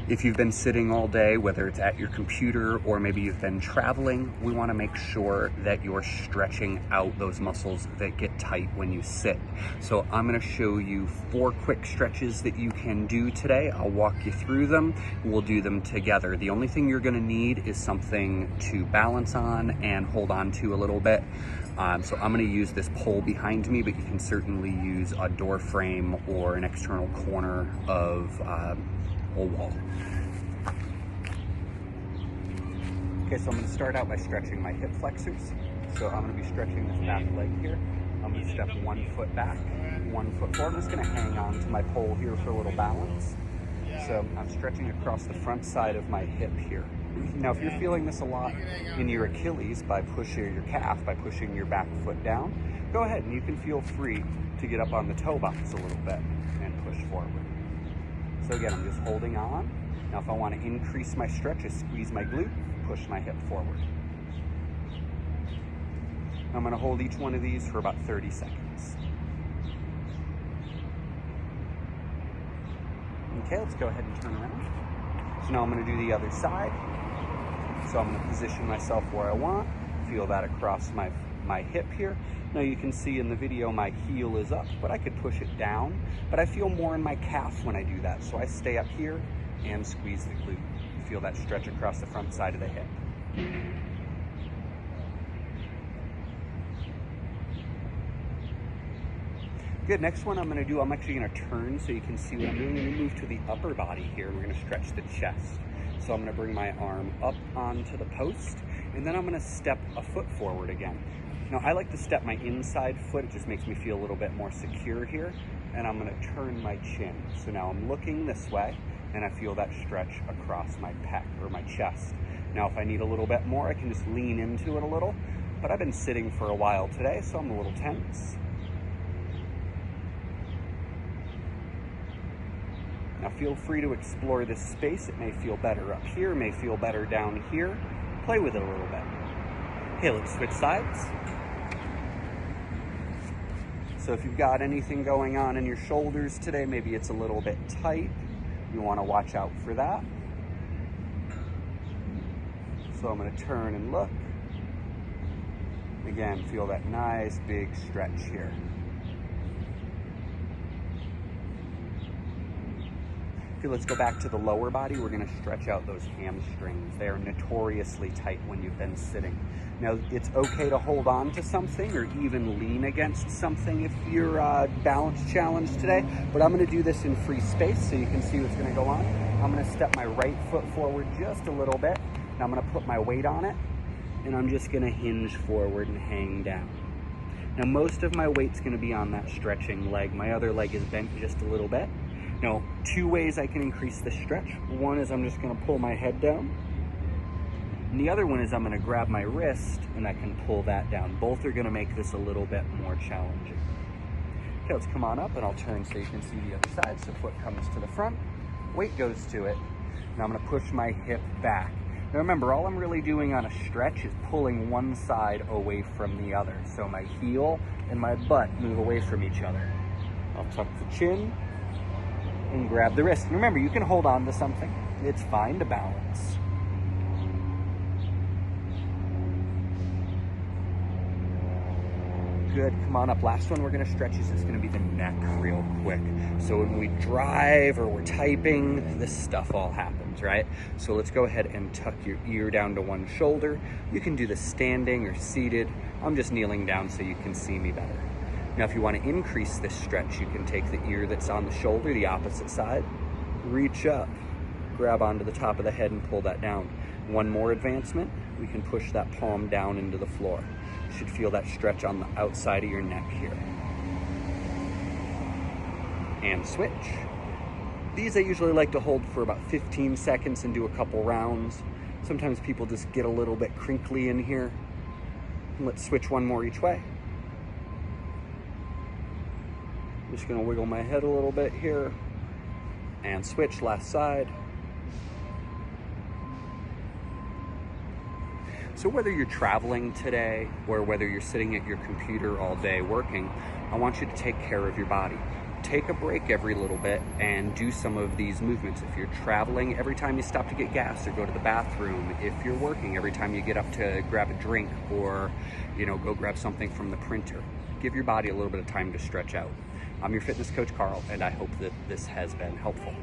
If you've been sitting all day, whether it's at your computer or maybe you've been traveling, we want to make sure that you're stretching out those muscles that get tight when you sit. So I'm going to show you 4 quick stretches that you can do today. I'll walk you through them. We'll do them together. The only thing you're going to need is something to balance on and hold on to a little bit. So I'm going to use this pole behind me, but you can certainly use a door frame or an external corner of a wall. Okay, so I'm going to start out by stretching my hip flexors. So I'm going to be stretching this back leg here. I'm going to step 1 foot back, 1 foot forward. I'm just going to hang on to my pole here for a little balance. So I'm stretching across the front side of my hip here. Now, if you're feeling this a lot in your Achilles by pushing your calf, by pushing your back foot down, go ahead and you can feel free to get up on the toe box a little bit and push forward. So again, I'm just holding on. Now, if I want to increase my stretch, I squeeze my glute, push my hip forward. I'm going to hold each one of these for about 30 seconds. Okay, let's go ahead and turn around. So now I'm going to do the other side. So I'm going to position myself where I want, feel that across my hip here. Now you can see in the video my heel is up, but I could push it down, but I feel more in my calf when I do that. So I stay up here and squeeze the glute. Feel that stretch across the front side of the hip. Good, next one I'm actually gonna turn so you can see what I'm doing. I'm gonna move to the upper body here. We're gonna stretch the chest. So I'm gonna bring my arm up onto the post, and then I'm gonna step a foot forward again. Now I like to step my inside foot. It just makes me feel a little bit more secure here. And I'm gonna turn my chin. So now I'm looking this way, and I feel that stretch across my pec or my chest. Now if I need a little bit more, I can just lean into it a little, but I've been sitting for a while today, so I'm a little tense. Now feel free to explore this space. It may feel better up here, may feel better down here. Play with it a little bit. Okay, let's switch sides. So if you've got anything going on in your shoulders today, maybe it's a little bit tight, you want to watch out for that. So I'm going to turn and look. Again, feel that nice big stretch here. Okay, let's go back to the lower body. We're gonna stretch out those hamstrings. They are notoriously tight when you've been sitting. Now, it's okay to hold on to something or even lean against something if you're balance challenged today, but I'm gonna do this in free space so you can see what's gonna go on. I'm gonna step my right foot forward just a little bit. Now I'm gonna put my weight on it, and I'm just gonna hinge forward and hang down. Now, most of my weight's gonna be on that stretching leg. My other leg is bent just a little bit. Now, 2 ways I can increase the stretch. One is I'm just gonna pull my head down. And the other one is I'm gonna grab my wrist and I can pull that down. Both are gonna make this a little bit more challenging. Okay, let's come on up and I'll turn so you can see the other side. So foot comes to the front, weight goes to it. Now I'm gonna push my hip back. Now remember, all I'm really doing on a stretch is pulling one side away from the other. So my heel and my butt move away from each other. I'll tuck the chin and grab the wrist. And remember, you can hold on to something. It's fine to balance. Good, come on up. Last one we're gonna stretch is just gonna be the neck real quick. So when we drive or we're typing, this stuff all happens, right? So let's go ahead and tuck your ear down to one shoulder. You can do this standing or seated. I'm just kneeling down so you can see me better. Now, if you want to increase this stretch, you can take the ear that's on the shoulder, the opposite side, reach up, grab onto the top of the head and pull that down. One more advancement, we can push that palm down into the floor. You should feel that stretch on the outside of your neck here. And switch. These I usually like to hold for about 15 seconds and do a couple rounds. Sometimes people just get a little bit crinkly in here. Let's switch one more each way. Just gonna wiggle my head a little bit here and switch last side. So whether you're traveling today or whether you're sitting at your computer all day working, I want you to take care of your body. take a break every little bit and do some of these movements. If you're traveling, every time you stop to get gas or go to the bathroom. If you're working, every time you get up to grab a drink or, go grab something from the printer. Give your body a little bit of time to stretch out. I'm your fitness coach, Carl, and I hope that this has been helpful.